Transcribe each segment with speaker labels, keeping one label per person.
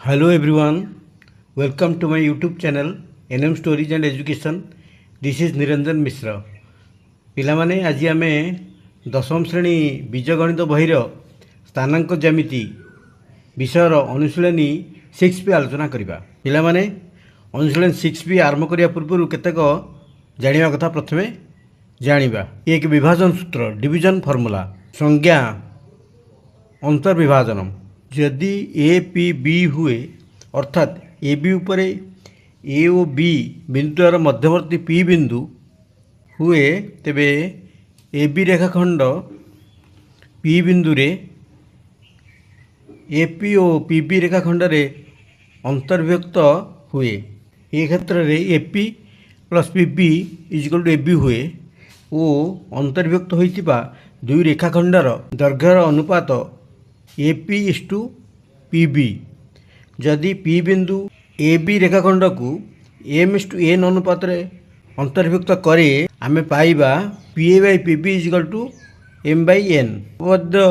Speaker 1: Hello everyone, welcome to my YouTube channel NM Stories and Education. This is Niranjan Mishra. ପିଲାମାନେ ଆଜି ଆମେ ଦଶମ ଶ୍ରେଣୀ ବୀଜଗଣିତ ବହିର ସ୍ଥାନାଙ୍କ ଜ୍ୟାମିତି ବିଷୟର ଅନୁଶୀଳନୀ 6 ଆଲୋଚନା କରିବା। ପିଲାମାନେ ଅନୁଶୀଳନୀ 6 ଆରମ୍ଭ କରିବା ପୂର୍ବରୁ କେତେକ ଜାଣିବା କଥା ପ୍ରଥମେ ଜାଣିବା। ଏକ ବିଭାଜନ ସୂତ୍ର ଡିଭିଜନ ଫର୍ମୁଲା ସଂଜ୍ଞା ଅନ୍ତର୍ବିଭାଜନ यदि ए पी बी हुए अर्थात ए बी उपरे ए ओ बी बिंदु द्वारा मध्यवर्ती पी बिंदु हुए तेबे ए बी रेखाखंड पी बिंदु रे ए पी ओ पी बी रेखाखंड रे अंतर्भुक्त हुए। ए क्षेत्र रे A P plus P B is equal to A B हुए ओ अंतर्भुक्त होइतिबा दुई रेखाखंडर दैर्घ्यर अनुपात A P is to P B. जदि पी बिंदु ए बी रेखाखंड को एम इज टू एन अनुपात अंतर्भुक्त करे आमे पाइबा P A by P B is equal to M by N. मध्य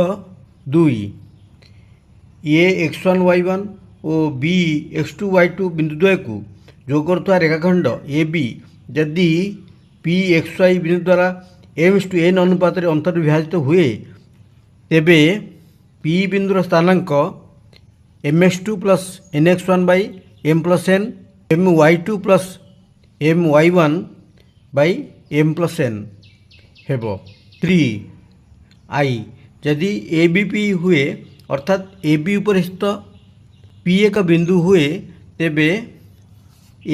Speaker 1: दुई A x one y one और B x two y two बिंदु द्वय को जो करुवा रेखाखंड ए बी जदि पी एक्स वाई बिंदु द्वारा एम इज टू एन अनुपात अंतर्विभाजित हुए तेबे पी बिंदुर स्थानांक M x two plus N x one by M plus N M y two plus M y one by M plus N हेब। 3 आई जदि ए बी पी हुए अर्थात ए बी उपर स्थित पी एक बिंदु हुए तेबे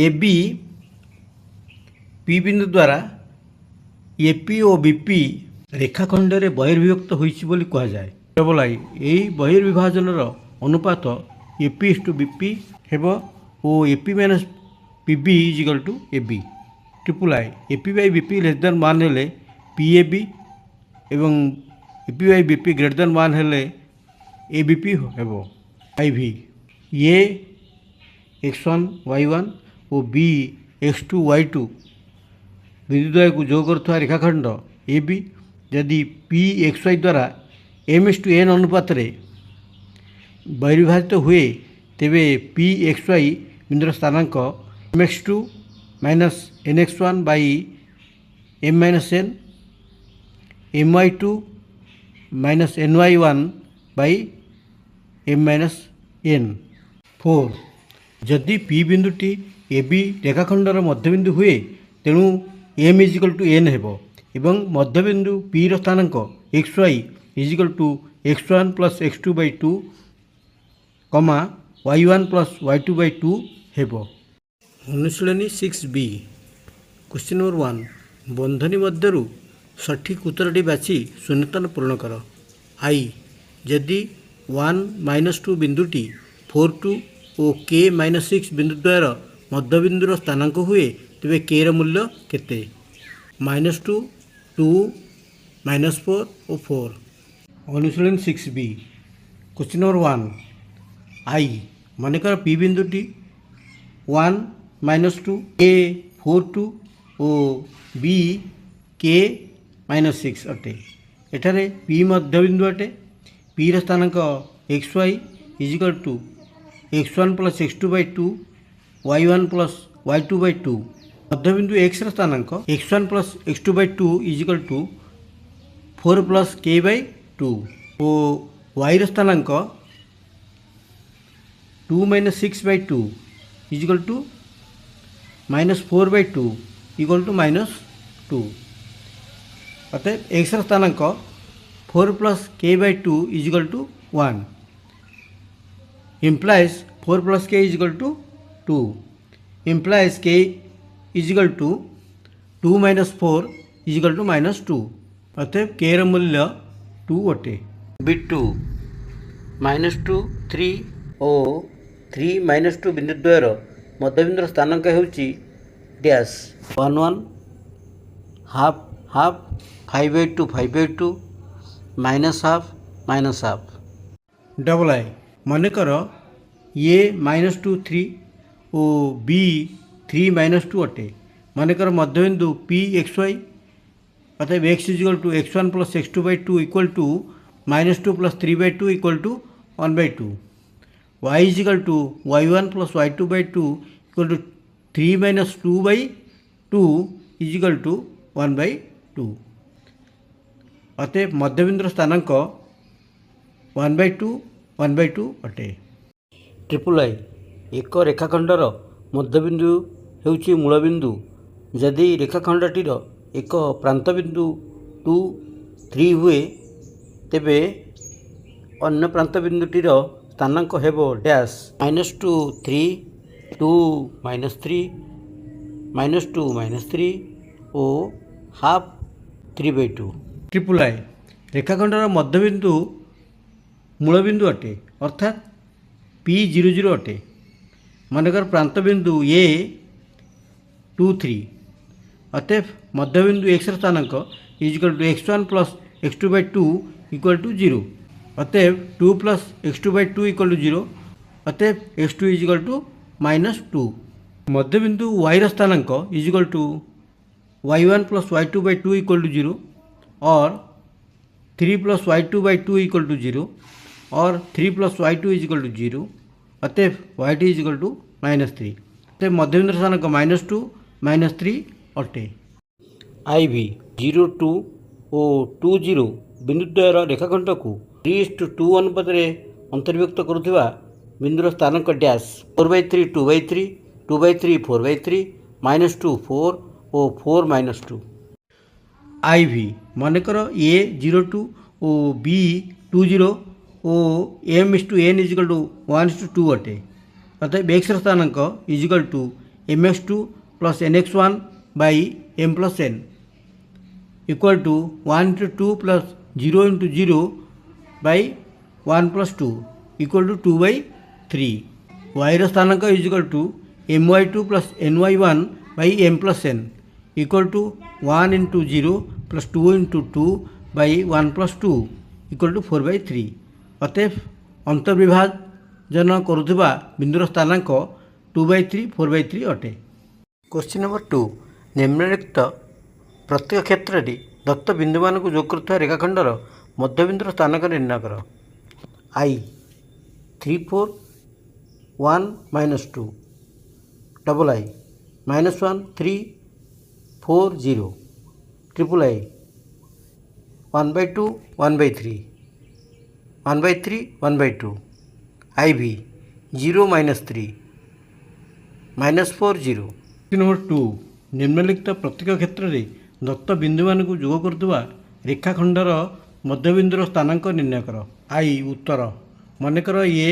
Speaker 1: ए बी पी बिंदु द्वारा ए पी और बी पी रेखाखंड रे बहिर्विभक्त होइछि बोली कहा जाए। डबल आई यही बहिर्विभाजनर अनुपात A P is to B P हेब और A P minus P B is equal to A B. Triple I A P by B P less than 1 हेले पी ए बी एवं A P by B P greater than 1 हेले A B P हेब। I V A x one y one और B x two y two बिंदुद्वय को जो करुवा रेखाखंड ए बी यदि पी एक्स वाई द्वारा एम एस टू एन अनुपात बहिर्विभाजित हुए तेबे पी एक्स वाई बिंदुर स्थानांक M x two minus N x one by M minus N M y two minus N y one by M minus N. 4 जदि P बिंदुटी ए B रेखाखंडर मध्यबिंदु हुए तेणु एम इजिकल टू एन हेब एवं मध्यबिंदु P र स्थानांक x y is equal to x one plus x two by two comma y one plus y two by two हेब। अनुशीलनी 6 बी क्वेश्चन नंबर 1 बंधनी मध्यरु सठिक उत्तरटी बाछि शून्यतान पूर्ण कर। आई यदि 1 माइनस 2 बिंदुटी 4 2 और के माइनस 6 बिंदु द्वयर मध्यबिंदुर स्थानांक हुए तेबे के र मूल्य केते। माइनस 2 2 माइनस 4 और 4। अनुशीलन 6 बी क्वेश्चन नंबर 1 आई मानकर पी बिंदुटी 1 माइनस 2 ए 4 2 और बी के माइनस 6 अटे। एठारे पी मध्यबिंदु अटे पी र स्थानांक x y is equal to x one plus x two by two y one plus y two by two मध्यबिंदु एक्स र स्थानांक x one plus x two by two is equal to 4 plus K by 2 और y र स्थानांक 2 minus 6 by 2 is equal to minus 4 by 2 equal to minus 2 अतएव x र स्थानांक 4 plus K by 2 is equal to 1 implies 4 plus के equal to 2 implies K equal to 2 minus 4 equal to minus 2 अतएव के र मूल्य 2 अटे। बी 2 माइनस 2 3 और 3 माइनस 2 बिंदु द्वयर मध्यबिंदुर स्थानांक होउची dash 1 1 half half 5 by 2 5 by 2 minus half. Double आई मानकर ए माइनस 2 3 और बी 3 माइनस 2 अटे मानकर मध्यबिंदु पी एक्स वाई अतएव X equal to x one plus x two by two equal to minus 2 plus 3 by 2 equal to 1 by 2 y is equal to y1 plus y2 by 2 equal to 3 minus 2 by 2 is equal to 1 by 2। अतएव मध्यबिंदुर स्थानांक 1 by 2 1 by 2 अटे। Triple I एक रेखाखंडर मध्यबिंदु हेउछि मूलबिंदु। यदि रेखाखंडटीर एक प्रांतबिंदु 2 3 हुए तेबे अन्य प्रांतबिंदुटीर स्थानांक हेबो dash -2 3 2 -3 -2 -3 और हाफ 3 by 2। ट्रिपल आई रेखाखंडर मध्यबिंदु मूलबिंदु अटे अर्थात P00 अटे। मनकर प्रांतबिंदु ए 2 3 अतएव मध्यबिंदु x स्थानांक is equal to x1 plus x2 by 2 equal to 0। अतएव 2 plus x2 by 2 equal to 0। अतएव x2 इज इक्वल टू -2। मध्यबिंदु y स्थानांक is equal to y1 plus y2 by 2 equal to 0 और 3 plus y2 by 2 equal to 0 और 3 plus y2 is equal to 0। अतएव y2 is equal to -3। अतएव मध्यबिंदु स्थानांक -2 -3 अटे। आई भी 0 2 और 2 0 बिंदुद्वयर रेखाखंड को 3:2 अनुपात अंतर्भुक्त करुवा बिंदुर स्थानांक डैश 4/3 2/3 2/3 4/3 -2 4 और 4 -2। आई भी मनकर ए 02 और बी 20 और m/n इज इक्वल टू 1:2 अटे। अतएव x स्थानांक is equal to mx2 plus nx1 by m plus n equal to 1:2 plus 0 × 0 by 1 plus 2 equal to 2/3। y स्थानांक is equal to my2 plus ny1 by m plus n equal to 1 × 0 plus 2 × 2 by 1 plus 2 equal to 4/3। अतएव अंतर्विभाजन करुवा बिंदुर स्थानांक 2/3 4/3 अटे। Question number 2 निम्नलिखित प्रत्येक क्षेत्र में दत्त बिंदु मान को जोग कर रेखाखंडर मध्यबिंदुर स्थानांक निर्णय कर। आई 3 4 1 -2 डबल आई -1 3 4 0 ट्रिपल आई 1/2 1/3 1/3 1/2 आई भी 0 -3 -4 0। नंबर 2 निम्नलिखित प्रत्येक क्षेत्र में दत्त बिंदु मान को जोग कर रेखाखंडर मध्यबिंदुर स्थानांक निर्णय कर। आई उत्तर मनकर ए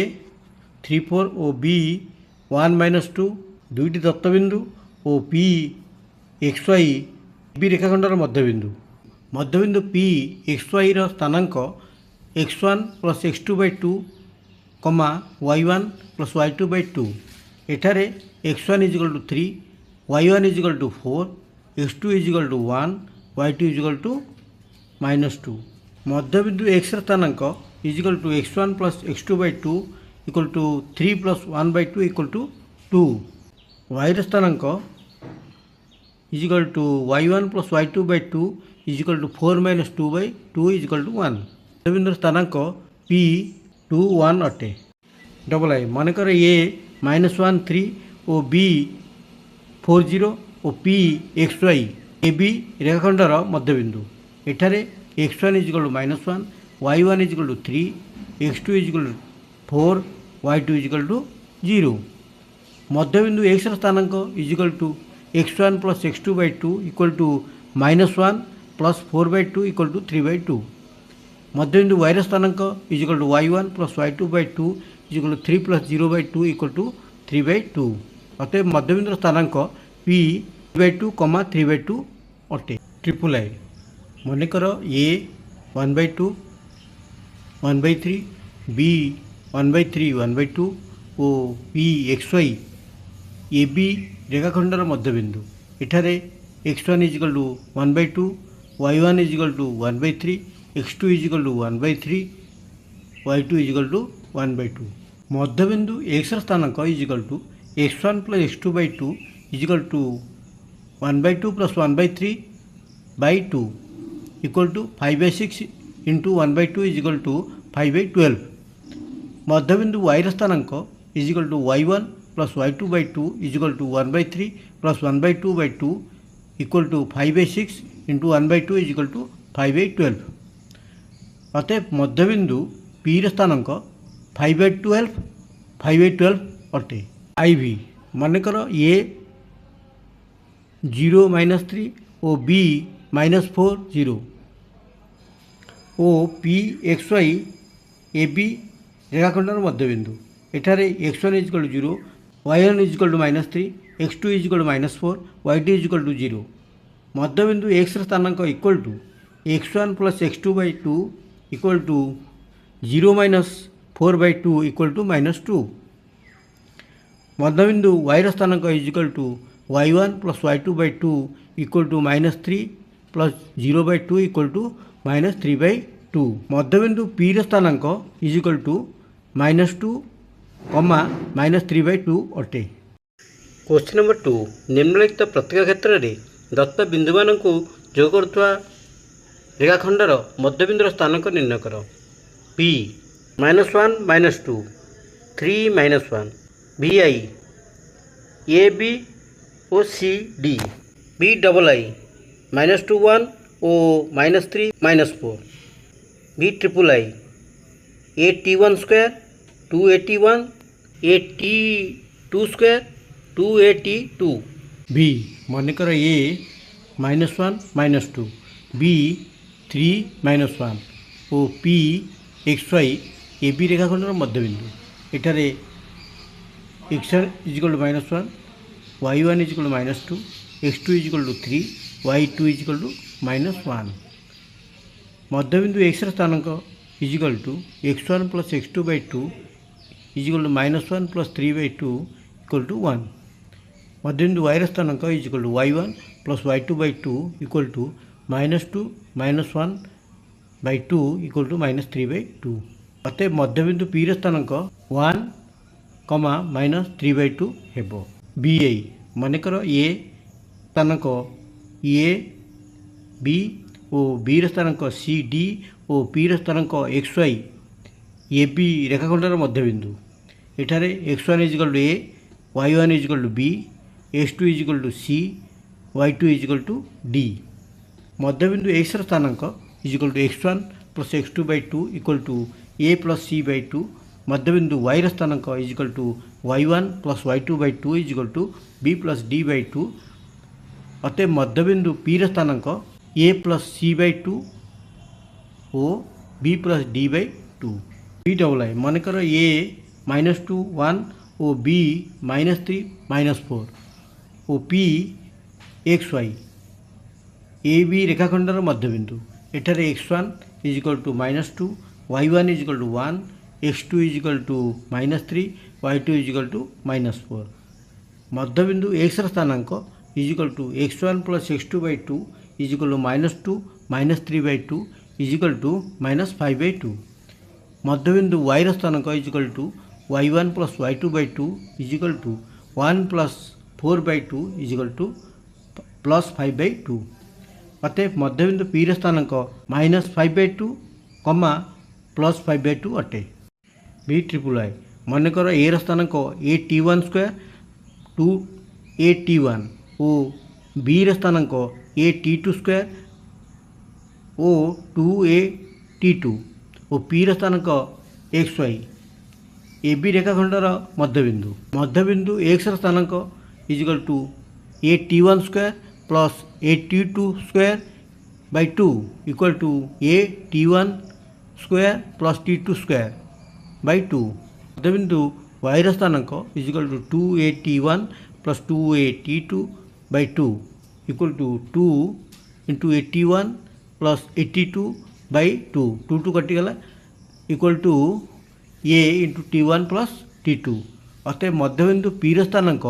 Speaker 1: 3 4 और बी 1 -2 दुईटी दत्त बिंदु और पी xy बी रेखाखंडर मध्यबिंदु। मध्यबिंदु पी xy स्थानांक x1 plus x2 by 2 y1 plus y2 by 2 एठारे x1 is equal to 3 y1 is equal to 4 x2 is equal to 1 y2 is equal to -2। मध्यबिंदु x स्थानांक is equal to x1 plus x2 by 2 equal to 3 plus 1 by 2 equal to 2। y स्थानांक is equal to y1 plus y2 by 2 is equal to 4 minus 2 by 2 is equal to 1। मध्यबिंदुर स्थानांक p 2 1 अटे। Double आई मनकर ए -1 3 और B 4 0 और P xy A B रेखाखंडर मध्यबिंदु। एठारे x1 is equal to -1 y1 is equal to 3 x2 is equal to 4 y2 is equal to 0। मध्यबिंदु x स्थानांक is equal to x1 plus x2 by 2 equal to -1 plus 4 by 2 equal to 3 by 2। मध्यबिंदु y स्थानांक is equal to y1 plus y2 by 2 is equal to 3 plus 0 by 2 equal to 3 by 2। अतएव मध्यबिंदु स्थानांक p 3/2 3/2 अटे। Triple I मनकर A 1/2 1/3 B 1/3 1/2 और P xy A B रेखाखंडर मध्यबिंदु। एठारे x1 is equal to 1/2 y1 is equal to 1/3 x2 is equal to 1/3 y2 is equal to 1/2। मध्यबिंदु x स्थानांक is equal to x1 plus x2 by 2 is equal to 1/2 plus 1/3 by 2 equal to 5/6 into 1/2 is equal to 5/12। मध्यबिंदु y स्थानांक is equal to y1 plus y2 by 2 is equal to 1/3 plus 1/2/2 equal to 5/6 into 1/2 is equal to 5/12। अतएव मध्यबिंदु P स्थानांक 5/12 5/12 अटे। IV मनकर A 0-3 और B -4 0 ओ PXY AB रेखाखंडर मध्यबिंदु एठारे x1 is equal to 0, y1 is equal to -3, x2 is equal to -4, y2 is equal to 0। मध्यबिंदु x स्थानांक equal to x1 plus x2 by 2 equal to 0-4/2 equal to -2। मध्यबिंदु y स्थानांक is equal to y1 plus y2 by 2 equal to -3 plus 0/2 equal to -3/2। मध्यबिंदु P स्थानांक is equal to -2, -3/2 अटे। Question number 2 निम्नलिखित प्रत्येक क्षेत्र में दत्त बिंदु मान जोग करुवा रेखाखंडर मध्यबिंदुर स्थानांक निर्णय कर। P -1 -2 3 -1 VI AB और CD BII -2 1 और -3 -4 BIII AT1 square 281 AT2 square 282। B मनकर A -1 -2 B 3 -1 और PXY AB रेखाखंडर मध्यबिंदु एठारे x1 is equal to -1, y1 is equal to -2, x2 is equal to 3, y2 is equal to -1। मध्यबिंदु x स्थानांक is equal to x1 plus x2 by 2 is equal to -1 plus 3/2 equal to 1। मध्यबिंदु y स्थानांक is equal to y1 plus y2 by 2 equal to -2 -1/2 equal to -3/2। अतएव मध्यबिंदु P स्थानांक 1, -3/2 हेब। BI मनकर A स्थानांक A B और B स्थानांक CD और P स्थानांक XY AB रेखाखंडर मध्यबिंदु एठारे x1 is equal to A, y1 is equal to B, x2 is equal to C, y2 is equal to D। मध्यबिंदु x स्थानांक is equal to x1 plus x2 by 2 equal to A plus C by 2। मध्यबिंदु y स्थानांक is equal to y1 plus y2 by 2 is equal to B plus D by 2। अतः मध्यबिंदु P स्थानांक A plus C by 2 और B plus D by 2। BII मनकर A -2 1 और B -3 -4 और PXY AB रेखाखंडर मध्यबिंदु एठारे x1 is equal to -2, y1 is equal to 1, x2 is equal to -3, y2 is equal to -4। मध्यबिंदु x स्थानांक is equal to x1 plus x2 by 2 is equal to -2 -3/2 is equal to -5/2। मध्यबिंदु y स्थानांक is equal to y1 plus y2 by 2 is equal to 1 plus 4/2 is equal to +5/2। अतएव मध्यबिंदु P स्थानांक -5/2, +5/2 अटे। BIII मनकर A स्थानांक AT1 square 2AT1 और B स्थानांक AT2 square और 2AT2 और P स्थानांक XY AB रेखाखंडर मध्यबिंदु मध्यबिंदु x स्थानांक is equal to AT1 square plus AT2 square by 2 equal to AT1 square plus T2 square by 2। मध्यबिंदु y स्थानांक is equal to 2AT1 plus 2AT2 by 2 equal to 2 into 81 plus 82 by 2 2 कटिगला equal to A into T1 plus T2। अतः मध्यबिंदु P स्थानांक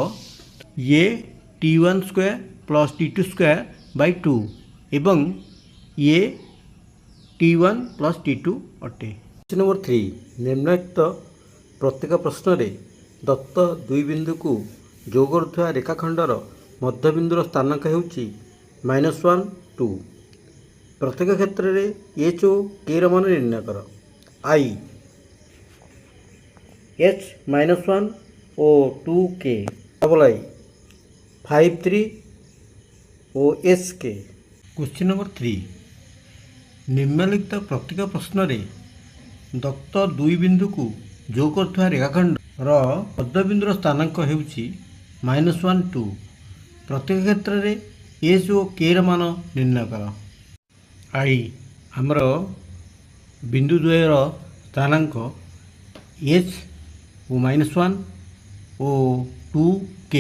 Speaker 1: A T1 square plus T2 square by 2 एवं A T1 plus T2 अटे। Question number 3 निम्नलिखित प्रत्येक प्रश्न रे दत्त दुई बिंदु को जोग करुवा रेखाखंडर मध्यबिंदुर स्थानांक हेउची -1 2। प्रत्येक क्षेत्र में H और K मान निर्णय कर। I H minus one O 2k double I 5 3 O S K. Question number 3 निम्नलिखित प्रत्येक प्रश्न रे दत्त दुई बिंदु को जोग कर रेखाखंड मध्यबिंदुर स्थानांक होउछि -1 2। प्रत्येक क्षेत्र में एस ओ के मान निर्णय कर। आई आमर बिंदु द्वयर स्थानांक एच ओ -1 ओ 2k।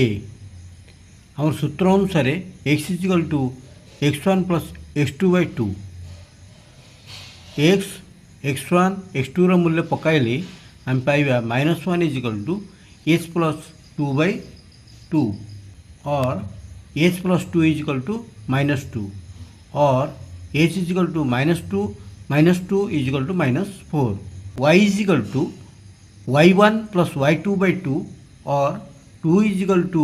Speaker 1: आम सूत्र अनुसार x equal to x1 plus x2 by 2। x1 x2 मूल्य पकाइले आम पाइबा -1 equal to h plus 2 by 2 और h प्लस 2 इजिकल टू -2 और h equal to -2 is equal to -4। y equal to y1 plus y2 by 2 और 2 is equal to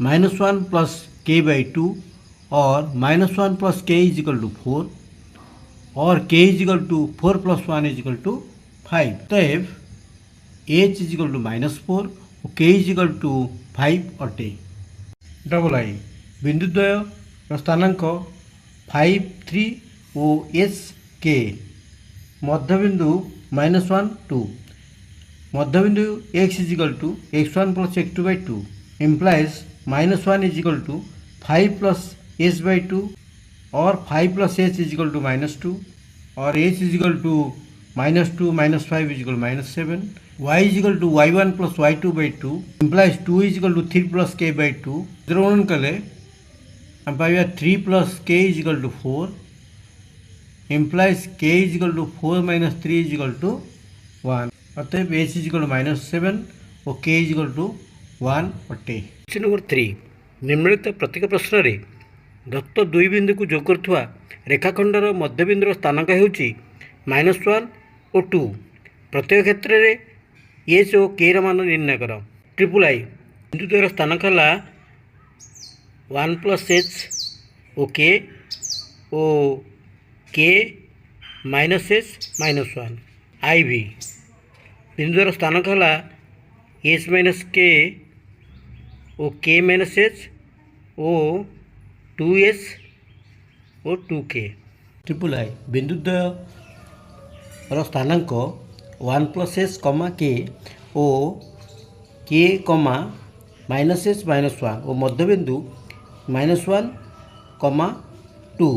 Speaker 1: -1 plus k by 2 और -1 plus k equal to 4 और k equal to 4 plus 1 equal to 5। तब h equal to -4 और k equal to 5 अटे। Double आई बिंदुद्वय स्थानांक 5 3 O S K. मध्यबिंदु -1 2। मध्यबिंदु x equal to x1 plus x2 by 2 implies -1 equal to 5 plus s by 2 और 5 plus h equal to -2 और h equal to -2 -5 equal -7। y equal to y1 plus y2 by 2 implies 2 is equal to 3 plus k by 2। गुणन कले हम पाइबा 3 plus k equal to 4 implies k equal to 4 minus 3 equal to 1। अतएव h equal to -7 और k equal to 1 अटे। Question number 3 निम्नलिखित प्रत्येक प्रश्न रे दत्त दुई बिंदु को जोग करुवा रेखाखंडर मध्यबिंदुर स्थानांक होउछि -1 और 2। प्रत्येक क्षेत्र में एच और के मान निर्णय कर। ट्रिपल आई बिंदु द्वयर स्थानांक है 1 प्लस एच ओ के ओ के माइनस एच -1। आई भी बिंदु द्वयर स्थानांक है H minus K O K minus H O 2s O 2k। Triple I बिंदुद्वयर स्थानांक 1 plus H comma K O के कमा माइनस एच -1 और मध्यबिंदु -1 कमा 2।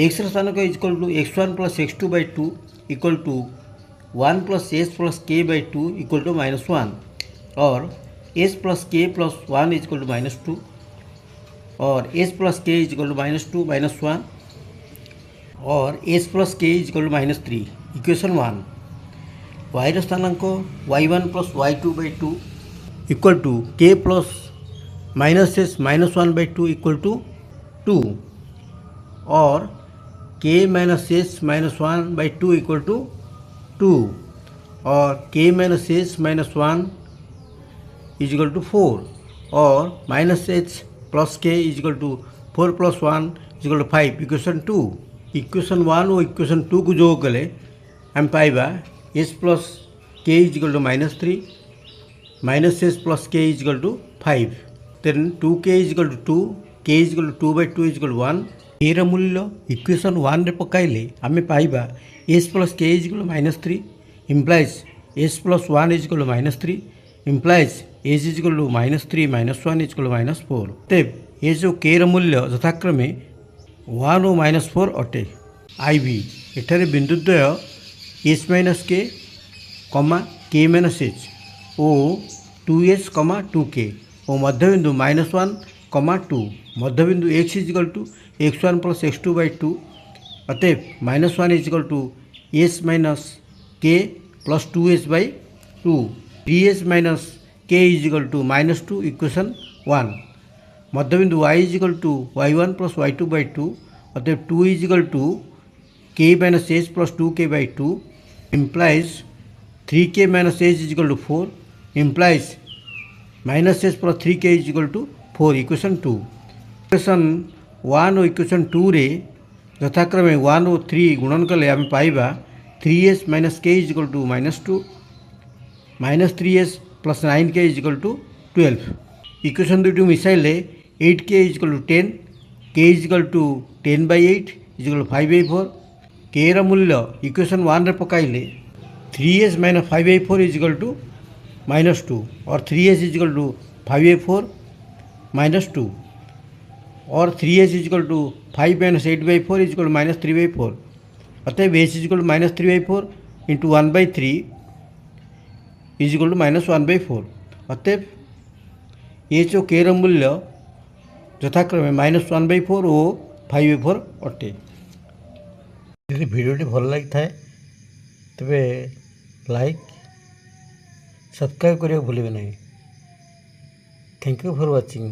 Speaker 1: एक्स स्थानांक equal to x1 plus x2 by 2 equal to 1 plus H plus K by 2 equal to -1 और H plus K plus 1 equal to -2 और H plus K equal to -2 -1 और H plus K equal to -3। Equation 1 y स्थानांक y1 plus y2 by 2 equal to K plus minus H -1 by 2 equal to 2 और K minus H -1 by 2 equal to 2 और K minus H -1 equal to 4 और minus h plus के equal to 4 plus 1 equal to 5। Equation 2 equation 1 और equation 2 को जोग कले हम पाइबा एच प्लस के equal to -3 minus h plus के equal to 5। Then 2k equal to 2 k equal to 2 by 2 equal 1। ए मूल्य इक्वेशन 1 रे पकाइले आम पाइबा एच प्लस के equal to -3 implies H plus 1 equal to -3 implies h equal to -3 -1 equal to -4। तेब h और के मूल्य यथाक्रमे 1 और -4 अटे। आई भी एठारे बिंदुद्वय एच माइनस के कमा के माइनस एच ओ 2s कमा 2k और मध्यबिंदु -1 कमा 2 मध्यबिंदु x equal to x1 plus x2 by 2। अतएव -1 equal to h minus k plus 2s by 2 3s minus k equal to -2। Equation 1 मध्यबिंदु y equal to y1 plus y2 by 2 अतएव 2 is equal to k minus h plus 2k by 2 implies 3k minus h equal to 4 implies minus h plus 3k equal to 4। Equation 2 equation 1 और equation 2 रे यथाक्रमे 1 और 3 गुणन कले आम पाइबा 3s minus k equal to -2 -3s + 9k = 12। Equation दुईट मिसाइले 8k = 10, k = 10/8 = 5/4। k मूल्य इक्वेशन 1 पकाइले 3s - 5/4 = -2 और 3s = 5/4 -2 और 3s = 5 - 8/4 = -3/4। अतएव s = -3/4 × 1/3 = -1/4। अतएव h और k मूल्य यथाक्रमे -1/4 और 5/4 अटे। यदि भिडियोटी भल लगी थाए तेबे लाइक सब्सक्राइब करने भूलिए नहीं। Thank you for watching.